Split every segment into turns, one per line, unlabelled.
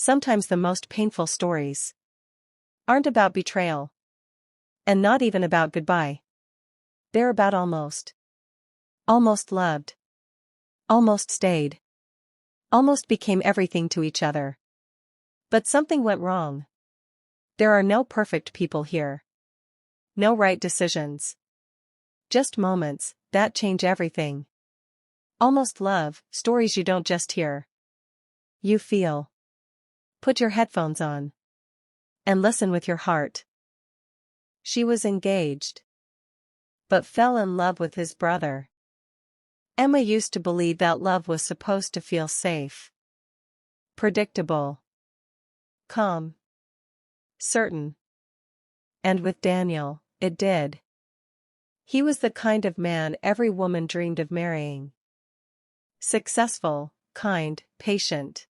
Sometimes the most painful stories aren't about betrayal. And not even about goodbye. They're about almost. Almost loved. Almost stayed. Almost became everything to each other. But something went wrong. There are no perfect people here. No right decisions. Just moments that change everything. Almost love, stories you don't just hear. You feel. Put your headphones on. And listen with your heart. She was engaged. But fell in love with his brother. Emma used to believe that love was supposed to feel safe. Predictable. Calm. Certain. And with Daniel, it did. He was the kind of man every woman dreamed of marrying. Successful, kind, patient.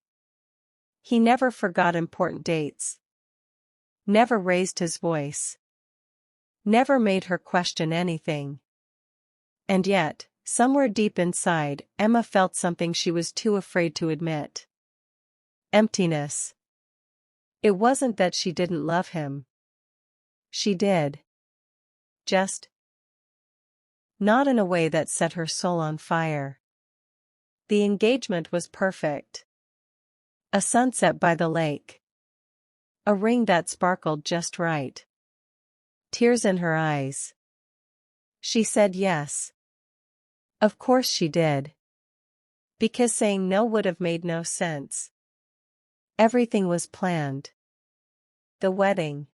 He never forgot important dates. Never raised his voice. Never made her question anything. And yet, somewhere deep inside, Emma felt something she was too afraid to admit. Emptiness. It wasn't that she didn't love him. She did. Just not in a way that set her soul on fire. The engagement was perfect. A sunset by the lake. A ring that sparkled just right. Tears in her eyes. She said yes. Of course she did. Because saying no would have made no sense. Everything was planned. The wedding.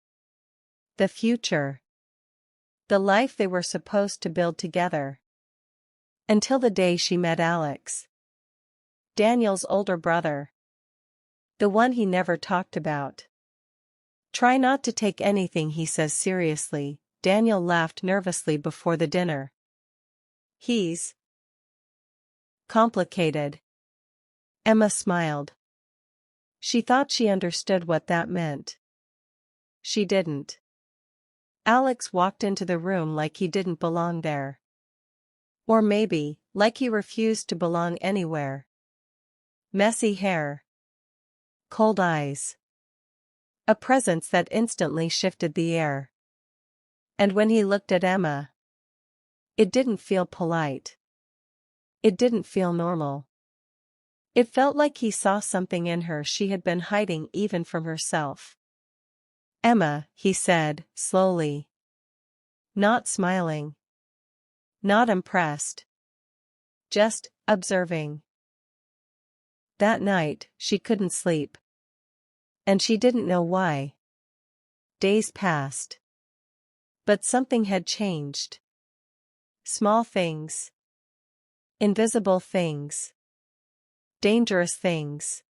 The future. The life they were supposed to build together. Until the day she met Alex. Daniel's older brother. The one he never talked about. Try not to take anything he says seriously, Daniel laughed nervously before the dinner. He's complicated. Emma smiled. She thought she understood what that meant. She didn't. Alex walked into the room like he didn't belong there. Or maybe, like he refused to belong anywhere. Messy hair. Cold eyes. A presence that instantly shifted the air. And when he looked at Emma, it didn't feel polite. It didn't feel normal. It felt like he saw something in her she had been hiding even from herself. Emma, he said, slowly. Not smiling. Not impressed. Just observing. That night, she couldn't sleep. And she didn't know why. Days passed. But something had changed. Small things. Invisible things. Dangerous things.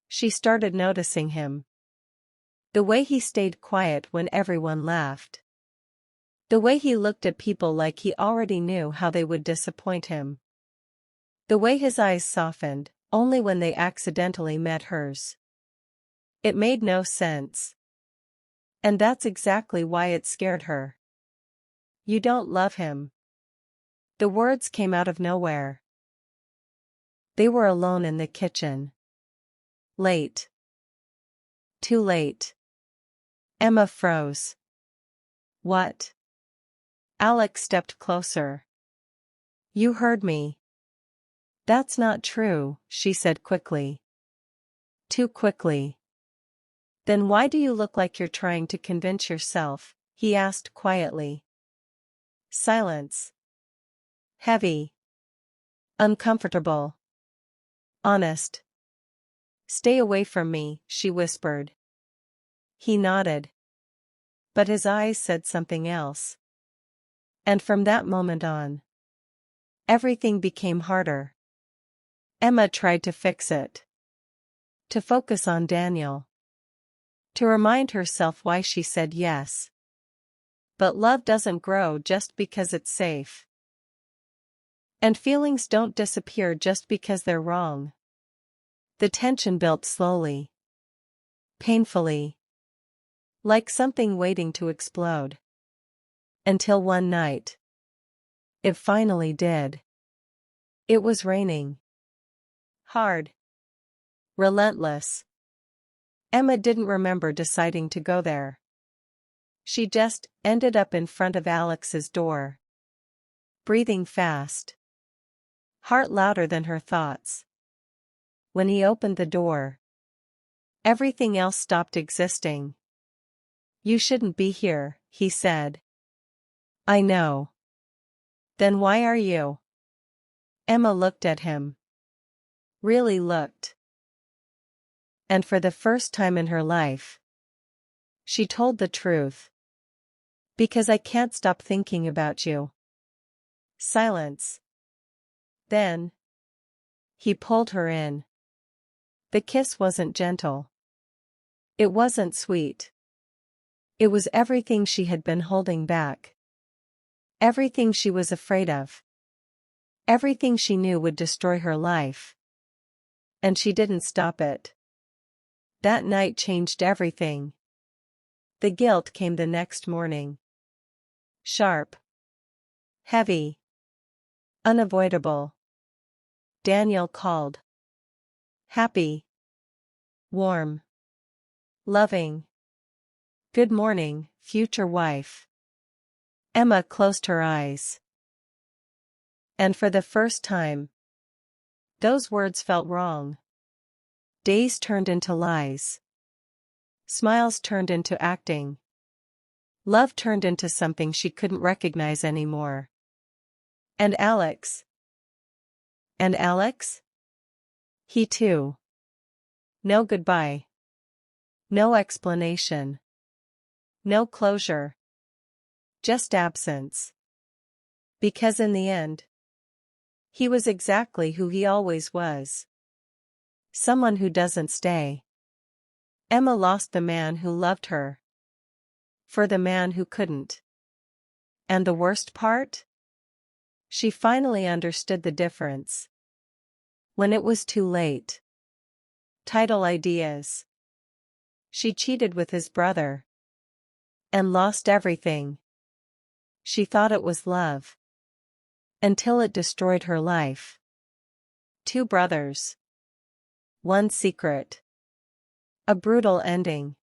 She started noticing him. The way he stayed quiet when everyone laughed. The way he looked at people like he already knew how they would disappoint him. The way his eyes softened, only when they accidentally met hers. It made no sense. And that's exactly why it scared her. You don't love him. The words came out of nowhere. They were alone in the kitchen. Late. Too late. Emma froze. What? Alex stepped closer. You heard me. That's not true, she said quickly. Too quickly. Then why do you look like you're trying to convince yourself? He asked quietly. Silence. Heavy. Uncomfortable. Honest. Stay away from me, she whispered. He nodded. But his eyes said something else. And from that moment on, everything became harder. Emma tried to fix it. To focus on Daniel. To remind herself why she said yes. But love doesn't grow just because it's safe. And feelings don't disappear just because they're wrong. The tension built slowly. Painfully. Like something waiting to explode. Until one night. It finally did. It was raining. Hard. Relentless. Emma didn't remember deciding to go there. She just ended up in front of Alex's door. Breathing fast. Heart louder than her thoughts. When he opened the door, everything else stopped existing. "You shouldn't be here," he said. "I know." "Then why are you?" Emma looked at him. Really looked. And for the first time in her life, she told the truth. "Because I can't stop thinking about you." Silence. Then he pulled her in. The kiss wasn't gentle. It wasn't sweet. It was everything she had been holding back. Everything she was afraid of. Everything she knew would destroy her life. And she didn't stop it. That night changed everything. The guilt came the next morning. Sharp. Heavy. Unavoidable. Daniel called. Happy. Warm. Loving. "Good morning, future wife." Emma closed her eyes. And for the first time, those words felt wrong. Days turned into lies. Smiles turned into acting. Love turned into something she couldn't recognize anymore. And Alex? And Alex? He too. No goodbye. No explanation. No closure. Just absence. Because in the end, he was exactly who he always was. Someone who doesn't stay. Emma lost the man who loved her. For the man who couldn't. And the worst part? She finally understood the difference. When it was too late. Title ideas. She cheated with his brother. And lost everything. She thought it was love. Until it destroyed her life. 2 brothers. 1 secret. A brutal ending.